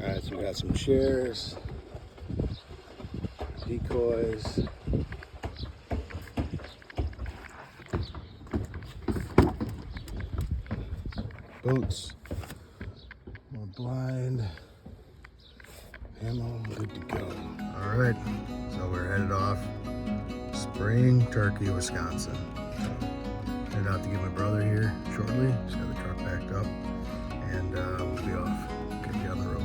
Alright, so we got some chairs, decoys, boots, more blind, ammo, good to go. Alright, so we're headed off Spring Turkey, Wisconsin. Headed out to get my brother here shortly. He's got the truck backed up, and we'll be off. Get down the road.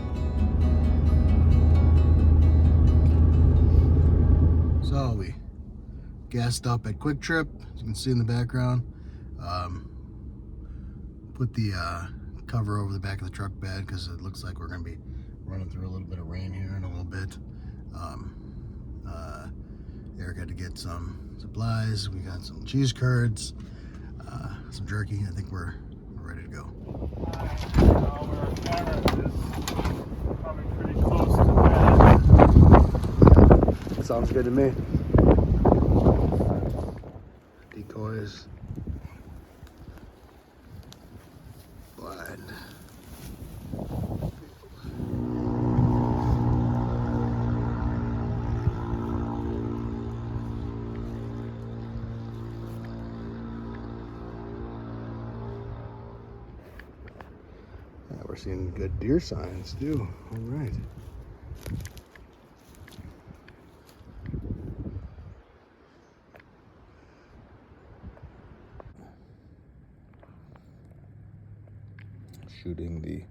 So we gassed up at Quick Trip, as you can see in the background. Put the cover over the back of the truck bed because it looks like we're going to be running through a little bit of rain here in a little bit. Eric had to get some supplies. We got some cheese curds, some jerky. I think we're ready to go. Our camera is coming pretty close to that. Sounds good to me. Decoys. Blind. Yeah, we're seeing good deer signs too. All right. Shooting the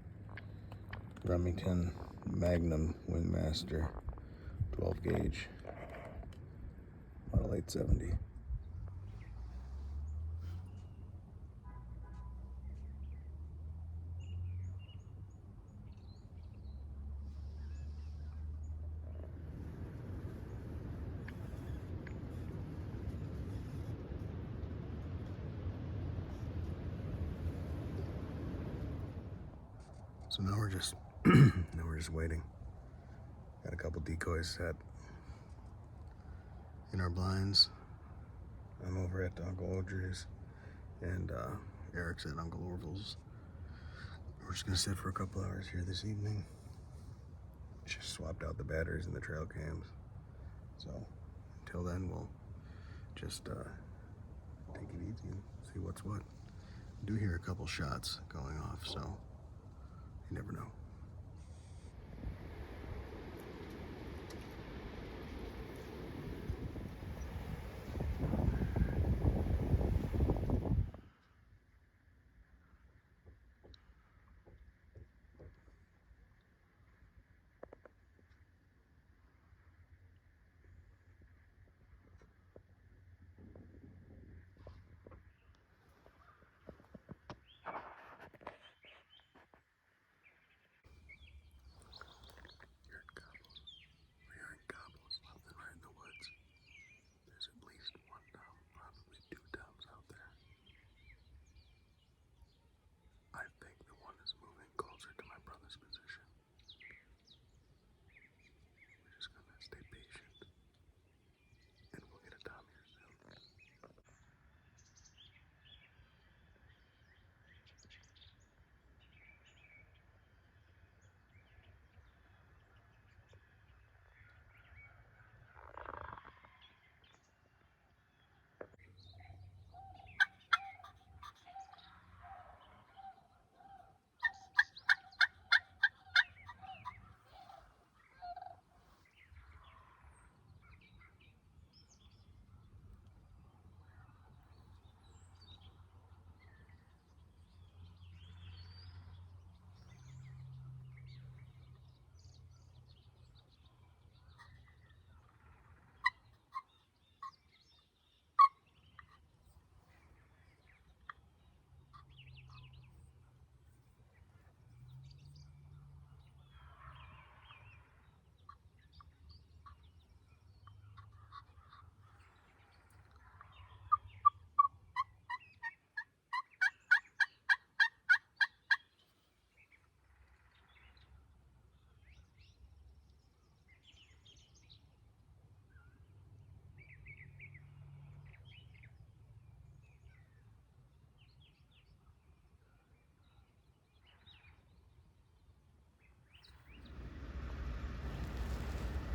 Remington Magnum Windmaster 12 gauge model 870. So now we're just waiting. Got a couple decoys set in our blinds. I'm over at Uncle Audrey's, and Eric's at Uncle Orville's. We're just gonna sit for a couple hours here this evening. Just swapped out the batteries in the trail cams. So until then, we'll just take it easy and see what's what. I do hear a couple shots going off, so you never know.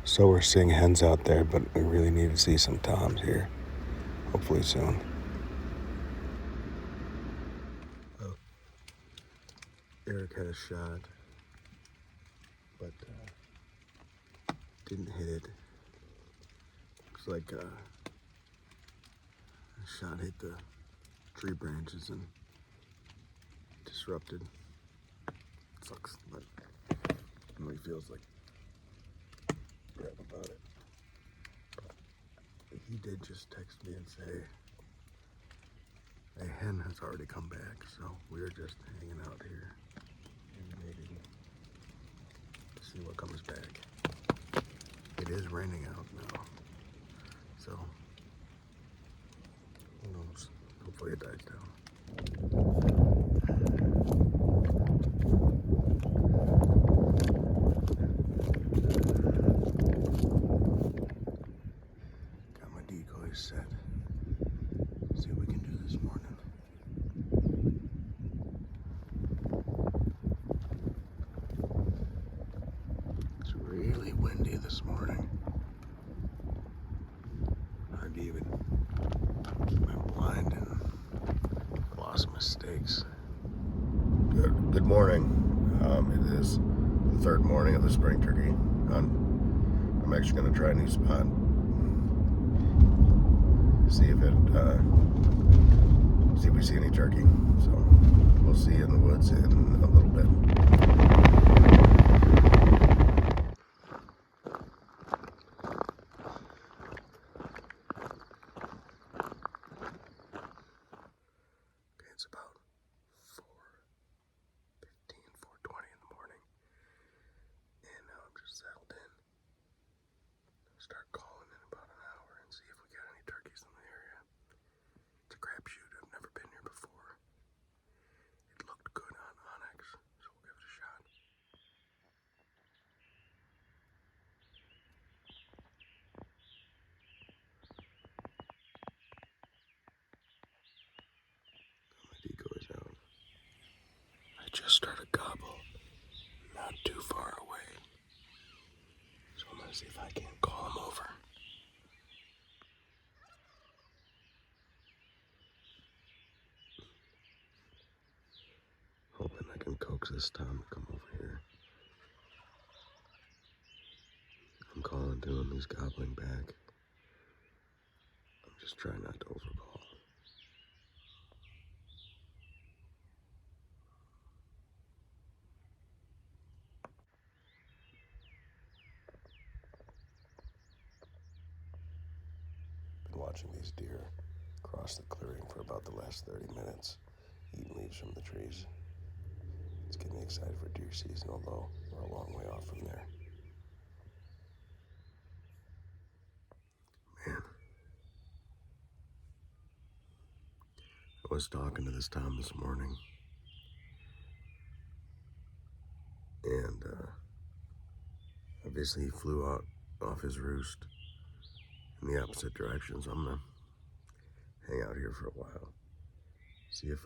So we're seeing hens out there, but we really need to see some toms here. Hopefully soon. Oh. Eric had a shot, but didn't hit it. Looks like a shot hit the tree branches and disrupted. Sucks, but it really feels like crap about it. He did just text me and say a hen has already come back, so we're just hanging out here and waiting to see what comes back. It is raining out now, so who knows? Hopefully it dies down. Got my decoys set. See what we can do this morning. It's really windy this morning. Hard to even keep my blind and lost mistakes. Good morning. It is the third morning of the spring turkey hunt. I'm actually going to try a new spot. See if we see any turkey. So we'll see you in the woods in a little bit. Okay, it's about 4:15, 4:20 in the morning, and now I'm just settled in. Start calling in about an hour and see if we got any turkeys in the area. It's a crapshoot. I've never been here before. It looked good on Onyx, so we'll give it a shot. Got my decoys out. I just started gobble, not too far away. So I'm gonna see if I can call him over. Hoping I can coax this Tom to come over here. I'm calling to him, he's gobbling back. I'm just trying not to overcall. Been watching these deer cross the clearing for about the last 30 minutes, eating leaves from the trees. It's getting me excited for deer season, although we're a long way off from there. Man, I was talking to this Tom this morning, and obviously he flew out off his roost in the opposite direction, so I'm gonna hang out here for a while, see if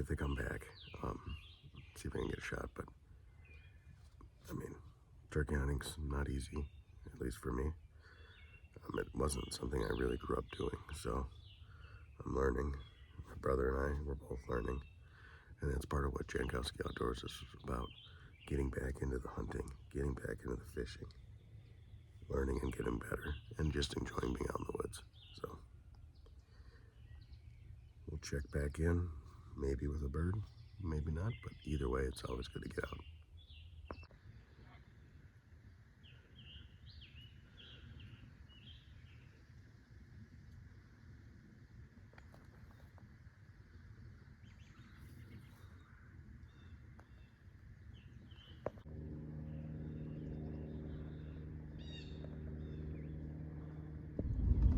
they come back, see if I can get a shot. But I mean, turkey hunting's not easy, at least for me. It wasn't something I really grew up doing, so I'm learning. My brother and I, we're both learning, and that's part of what Jankowski Outdoors is about: getting back into the hunting, getting back into the fishing, learning and getting better, and just enjoying being out in the woods. So we'll check back in, maybe with a bird, maybe not, but either way, it's always good to get out.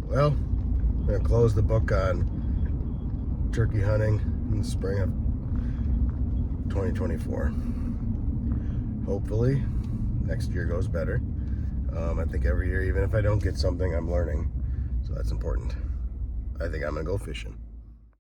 Well, I'm gonna close the book on turkey hunting in the spring of 2024. Hopefully, next year goes better. I think every year, even if I don't get something, I'm learning, so that's important. I think I'm gonna go fishing.